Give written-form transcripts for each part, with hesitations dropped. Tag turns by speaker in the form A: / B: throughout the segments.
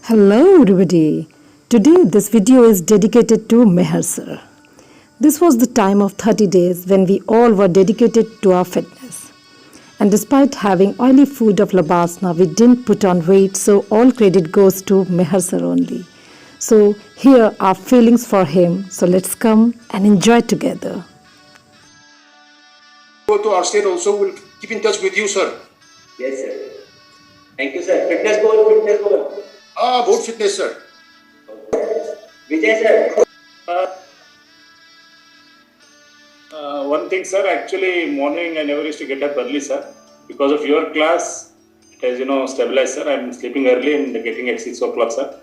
A: Hello everybody. Today this video is dedicated to Meher sir. This was the time of 30 days when we all were dedicated to our fitness. And despite having oily food of Labasna, we didn't put on weight, so all credit goes to Meher sir only. So here are feelings for him. So let's come and enjoy together.
B: Go to our state also. We'll keep in touch with you, sir.
C: Yes, sir. Thank you, sir. Fitness goal.
B: About fitness, sir.
C: Vijay, sir.
D: One thing, sir, actually morning I never used to get up early, sir. Because of your class, it has, stabilized, sir. I'm sleeping early and getting at 6 o'clock, sir.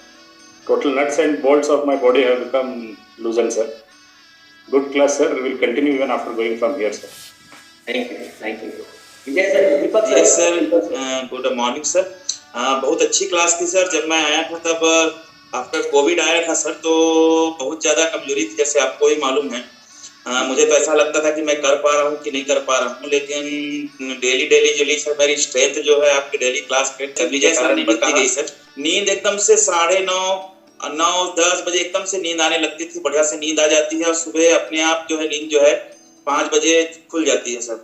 D: Total nuts and bolts of my body have become loosened, sir. Good class, sir. We will continue even after going from here, sir.
C: Thank you. Vijay, sir. Deepak, sir.
E: Yes, sir. Good morning, sir. बहुत अच्छी class थी sir. जब मैं आया था तब after Covid आया था सर, तो बहुत ज़्यादा कमजोरी थी, जैसे आपको ही मालूम है. मुझे तो ऐसा लगता था कि मैं कर पा रहा हूँ कि नहीं कर पा रहा हूँ, लेकिन डेली सर मेरी स्ट्रेंथ जो है आपकी डेली क्लास के विजय सर ने बढ़ती गई सर. नींद एकदम से 9:30 बजे एकदम से नींद आने लगती थी, बढ़िया से नींद आ जाती है और सुबह अपने आप जो है नींद जो है 5 बजे खुल जाती है सर.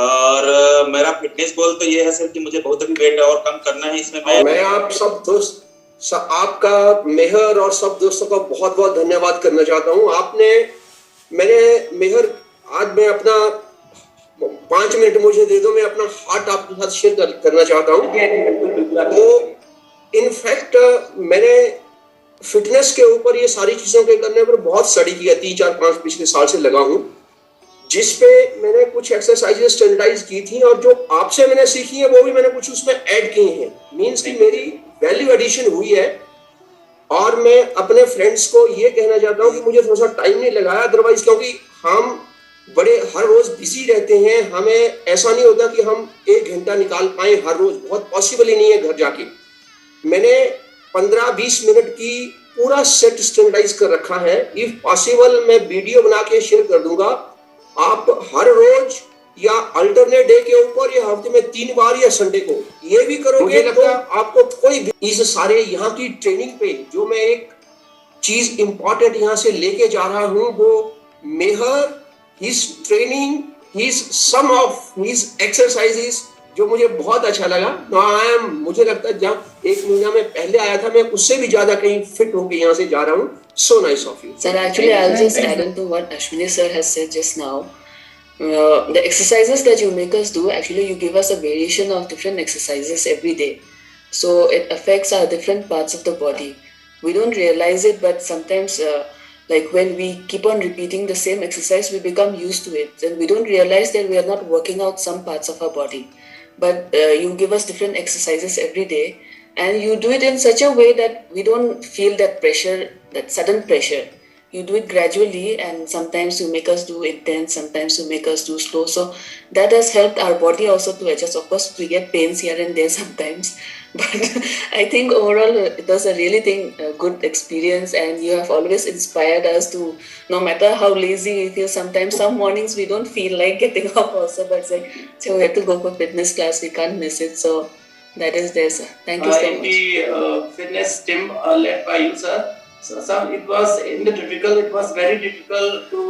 E: और मेरा फिटनेस गोल तो ये है सर कि मुझे बहुत अभी वेट और कम करना है. इसमें
B: मैं आप सब दोस्त आपका मेहर और सब दोस्तों का बहुत बहुत धन्यवाद करना चाहता हूँ. मेहर आज मैं अपना 5 मिनट मुझे दे दो, मैं अपना हार्ट आपके साथ शेयर करना चाहता हूँ. तो इनफैक्ट मैंने फिटनेस के ऊपर ये सारी चीजों के करने पर बहुत स्टडी किया, 3-4-5 पिछले साल से लगा हूँ, जिसपे मैंने कुछ एक्सरसाइजेस स्टैंडर्डाइज की थी और जो आपसे मैंने सीखी है वो भी मैंने कुछ उसमें ऐड किए हैं. मींस कि मेरी वैल्यू एडिशन हुई है. और मैं अपने फ्रेंड्स को ये कहना चाहता हूँ कि मुझे थोड़ा सा टाइम नहीं लगाया अदरवाइज, क्योंकि हम बड़े हर रोज बिजी रहते हैं. हमें ऐसा नहीं होता कि हम 1 घंटा निकाल पाए हर रोज, बहुत पॉसिबल ही नहीं है घर जाके. मैंने 15-20 मिनट की पूरा सेट स्टैंडर्डाइज कर रखा है. इफ पॉसिबल मैं वीडियो बना के शेयर कर दूंगा. आप हर रोज या अल्टरनेट डे के ऊपर या हफ्ते में 3 बार या संडे को ये भी करोगे तो आपको कोई इस सारे यहाँ की ट्रेनिंग पे जो मैं एक चीज इंपॉर्टेंट यहाँ से लेके जा रहा हूँ, वो Meher, his training, his some of his exercises, जो मुझे बहुत अच्छा लगा. मुझे लगता है जब 1 महीना में पहले आया था मैं उससे भी ज्यादा कहीं फिट होके यहाँ से जा रहा हूँ. So nice of you.
F: Sir, actually, I'll just add on to what Ashwini sir has said just now. The exercises that you make us do, actually, you give us a variation of different exercises every day. So it affects our different parts of the body. We don't realize it, but sometimes, like when we keep on repeating the same exercise, we become used to it. And we don't realize that we are not working out some parts of our body. But you give us different exercises every day. And you do it in such a way that we don't feel that pressure, that sudden pressure. You do it gradually, and sometimes you make us do intense, sometimes you make us do slow. So that has helped our body also to adjust. Of course, we get pains here and there sometimes, but I think overall it was a really good experience, and you have always inspired us to, no matter how lazy we feel, sometimes some mornings we don't feel like getting up also, but it's like, so we have to go for fitness class, we can't miss it. So that is there, sir. Thank you so much.
C: In the fitness team led by you, sir. So it was very difficult to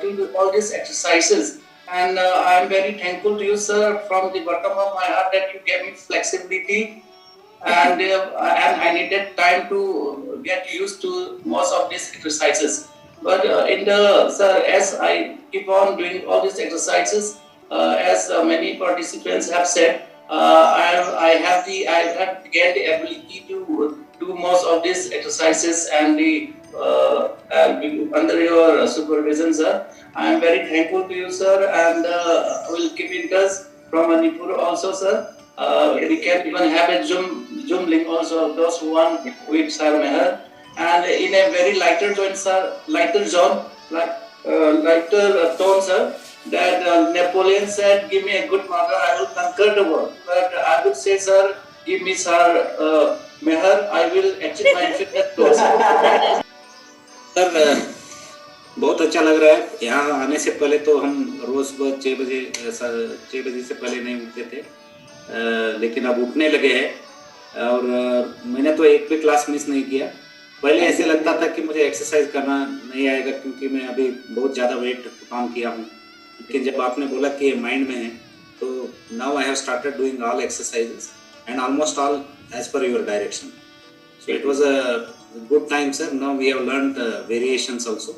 C: do all these exercises. And I am very thankful to you, sir, from the bottom of my heart that you gave me flexibility. And I needed time to get used to most of these exercises. But sir, as I keep on doing all these exercises, as many participants have said, I have gained the ability to do most of these exercises and under your supervision, sir. I am very thankful to you, sir, and will keep in touch from Manipur also, sir. We can even have a Zoom link also, those who want with Sir Meher, and in a very lighter tone, sir, lighter tone, sir. That Napoleon said, "Give me a good mother, I will conquer the world." But I would say, sir, give me Sir Meher, I will achieve my fitness goals.
G: Sir बहुत अच्छा लग रहा है. यहाँ आने से पहले तो हम रोज सुबह 6 बजे से पहले नहीं उठते थे, लेकिन अब उठने लगे हैं और मैंने तो एक भी क्लास मिस नहीं किया। पहले ऐसे लगता था कि मुझे एक्सरसाइज करना नहीं आएगा क्योंकि मैं अभी बहुत ज़्यादा वेट काम किया हूँ, लेकिन जब आपने बोला कि ये माइंड में है तो now I have started doing all exercises and almost all as per your direction. So it was a good time sir. Now we have learned variations also.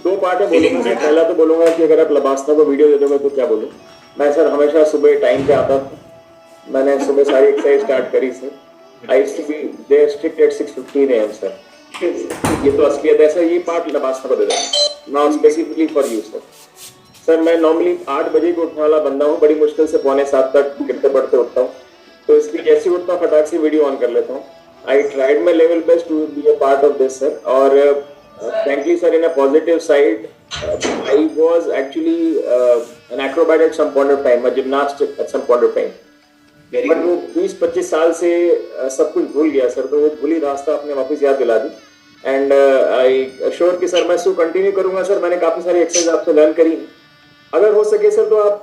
D: दो पार्ट में बोलूंगा सर। पहला तो बोलूंगा कि अगर आप लबास्ता को वीडियो दे दोगे तो क्या बोलूँ। मैं सर हमेशा सुबह टाइम पे आता था, मैंने सुबह सारी एक्सरसाइज स्टार्ट करी sir. I used to be there strict at 6:15 AM sir. ये तो असलियत है सर। ये पार्ट लबास्ता को दे देना, not specifically for you sir. Sir मैं नॉर्मली 8 बजे को उठने वाला बंदा हूँ, बड़ी मुश्किल से 6:45 तक गिरते पड़ते उठता हूँ, तो इसलिए जैसे उठता हूँ फटाक से वीडियो ऑन कर लेता हूँ। I tried my level best to be a part of this sir. और frankly sir, in a positive side, I was actually an acrobat at some point of time, a gymnast at some point of time. But वो 20-25 साल से सब कुछ भूल गया sir, तो वो भूली रास्ता अपने वापस याद दिला दी। एंड आई अश्योर कि सर मैं इसको कंटिन्यू करूंगा सर। मैंने काफ़ी सारी एक्सरसाइज आपसे लर्न करी। अगर हो सके सर तो आप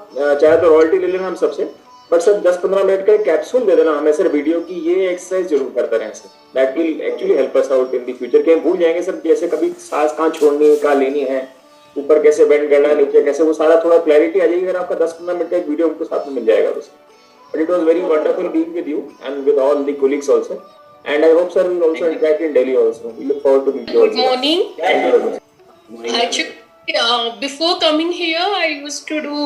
D: चाहे तो रॉयल्टी ले लेना हम सबसे, बट सर 10-15 मिनट का एक कैप्सूल दे देना हमें सर वीडियो की, ये एक्सरसाइज जरूर करते रहें sir. That will actually help us out in the future. कि हम भूल जाएंगे सर जैसे कभी सांस कहाँ छोड़नी है, कहाँ लेनी है, ऊपर कैसे बेंड करना है, नीचे कैसे, वो सारा थोड़ा क्लैरिटी आ जाएगी अगर आपका 10-15 मिनट का एक वीडियो हमको साथ में मिल जाएगा तो। But it was very wonderful being with you and with all the colleagues also. And I hope sir will also interact in Delhi also. We look forward to meet you.
H: Good morning.
G: Thank you very much.
H: Actually, before coming here, I used to do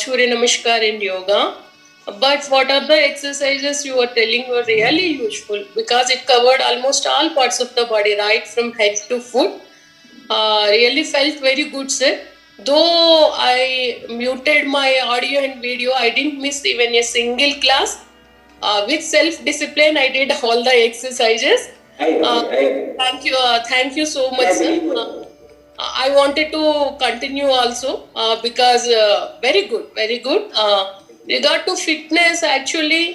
H: Surya Namaskar and yoga. But what are the exercises you were telling were really useful because it covered almost all parts of the body, right from head to foot. Really felt very good, sir. Though I muted my audio and video, I didn't miss even a single class. With self-discipline, I did all the exercises. Thank you so much, sir. I wanted to continue also because very good. Regard to fitness, actually,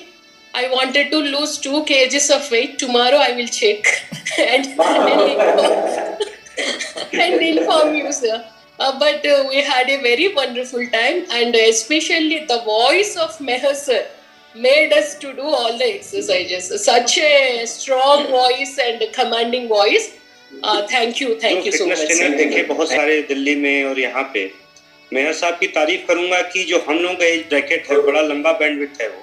H: I wanted to lose 2 kgs of weight. Tomorrow I will check and inform you, sir. But we had a very wonderful time, and especially the voice of Meher sir made us to do all the exercises. Such a strong voice and commanding voice. Thank you so much.
I: Fitness trainer देखे बहुत सारे दिल्ली में और यहाँ पे। मेहर साहब की तारीफ करूंगा कि जो हम लोग का एज ब्रैकेट है, बड़ा लंबा बैंडविड्थ है, वो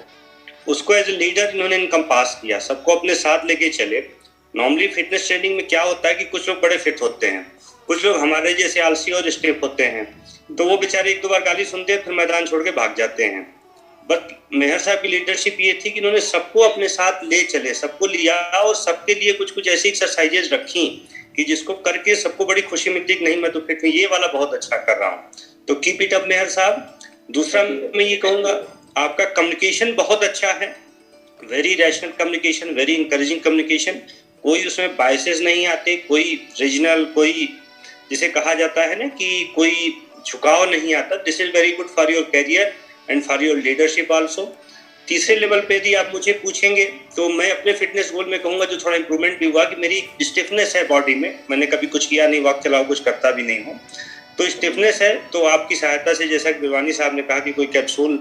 I: उसको एज ए लीडर इन्होंने इनकम्पास किया, सबको अपने साथ लेके चले। नॉर्मली फिटनेस ट्रेनिंग में क्या होता है कि कुछ लोग बड़े फिट होते हैं, कुछ लोग हमारे जैसे आलसी और स्टिफ होते हैं, तो वो बेचारे 1-2 बार गाली सुनते हैं फिर मैदान छोड़ के भाग जाते हैं। बट मेहर साहब की लीडरशिप ये थी कि उन्होंने सबको अपने साथ ले चले, सबको लिया और सबके लिए कुछ ऐसी एक्सरसाइजेज रखी कि जिसको करके सबको बड़ी खुशी मिलती कि नहीं मैं तो फिट हूँ, ये वाला बहुत अच्छा कर रहा हूँ। तो कीप इट अप मेहर साहब। दूसरा मैं ये कहूँगा आपका कम्युनिकेशन बहुत अच्छा है, very rational communication, very encouraging communication, कोई उसमें बायसेस नहीं आते, कोई रीजनल, कोई जिसे कहा जाता है ना कि कोई झुकाव नहीं आता। This is very good for your career and for your leadership also. तीसरे लेवल पे यदि आप मुझे पूछेंगे तो मैं अपने फिटनेस गोल में कहूँगा जो थोड़ा इंप्रूवमेंट भी हुआ कि मेरी स्टिफनेस है बॉडी में। मैंने कभी कुछ किया नहीं, वॉक चलाओ कुछ करता भी नहीं हूँ, तो स्टिफनेस है। तो आपकी सहायता से जैसा कि बिरवानी साहब ने कहा कि कोई कैप्सूल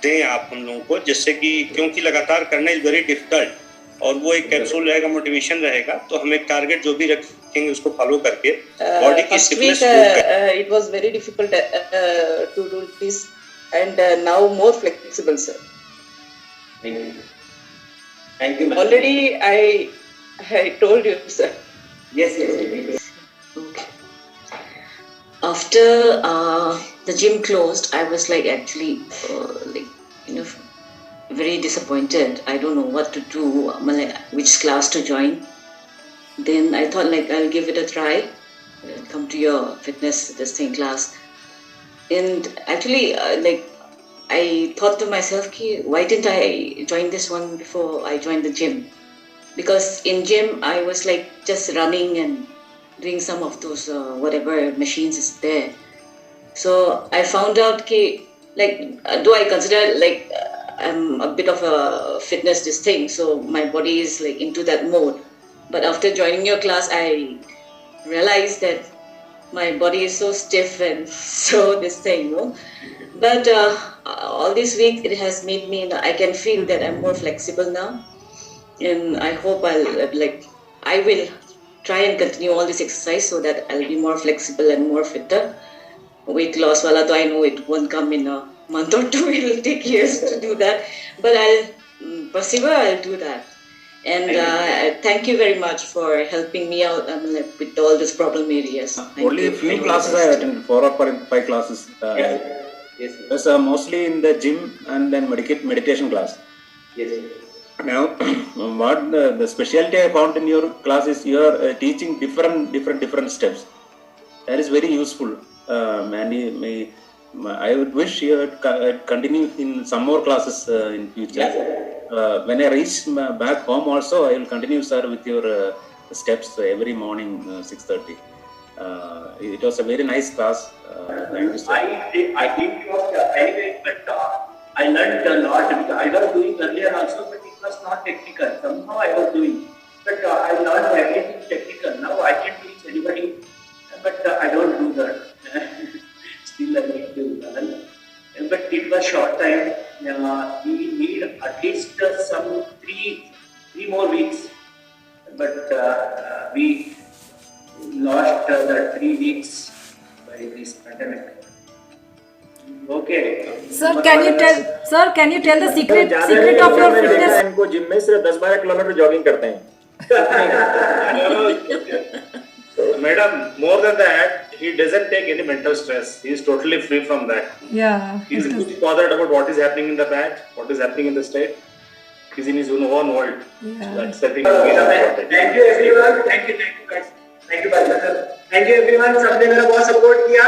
I: दें आप हम लोगों को, जिससे कि क्योंकि लगातार करना इज वेरी डिफिकल्ट, और वो एक कैप्सूल रहेगा, मोटिवेशन रहेगा, तो हम एक टारगेट जो भी रखेंगे उसको फॉलो करके बॉडी की stiffness
J: it was very difficult to do this and now more flexible, sir.
C: Thank you.
J: Already I told you, sir.
C: Yes.
F: Okay. After the gym closed, I was like actually very disappointed. I don't know what to do, which class to join. Then I thought I'll give it a try, come to your fitness class. And actually I thought to myself, why didn't I join this one before I joined the gym? Because in gym I was just running and doing some of those whatever machines is there. So I found out though I consider I'm a bit of a fitness thing, so my body is into that mode. But after joining your class, I realized that my body is so stiff and so this thing, But all this week, it has made me, I can feel that I'm more flexible now.
J: and I hope I will try and continue all this exercise so that I'll be more flexible and more fitter. Weight loss wala, though I know it won't come in a month or two. It'll take years to do that, but I'll persevere. I'll do that. And thank you very much for helping me out with all these problem areas.
G: Only a few classes I attended, 4 or 5 classes.
B: Yes.
G: Yes, mostly in the gym and then meditation class.
B: Yes.
G: Now, what the specialty I found in your class is you are teaching different steps. That is very useful. I would wish you would continue in some more classes in future.
B: Yes.
G: When I reach back home also, I will continue, sir, with your steps every morning 6:30. It was a very nice class. Thank you, sir.
K: I didn't anyway, but I learned a lot because I was doing earlier also, but it was not technical. Somehow I was doing, but I learned everything technical. Now I can teach anybody, but I don't do that. Still I need to learn. But it was short time. We need at least some three more weeks. But we lost the 3 weeks by this pandemic. Okay.
A: Sir, can you tell the secret of your fitness?
K: इनको gym में सिर्फ 10-12 kilometre jogging करते हैं.
D: Madam, more than that, he doesn't take any mental stress. He is totally free from that.
A: Yeah.
D: He is too bothered about what is happening in the band, what is happening in the state. He's in his own world.
A: Yeah.
D: That's the thing.
K: Thank you everyone. Thank you guys. Thank you everyone. सबने मेरा बहुत support किया.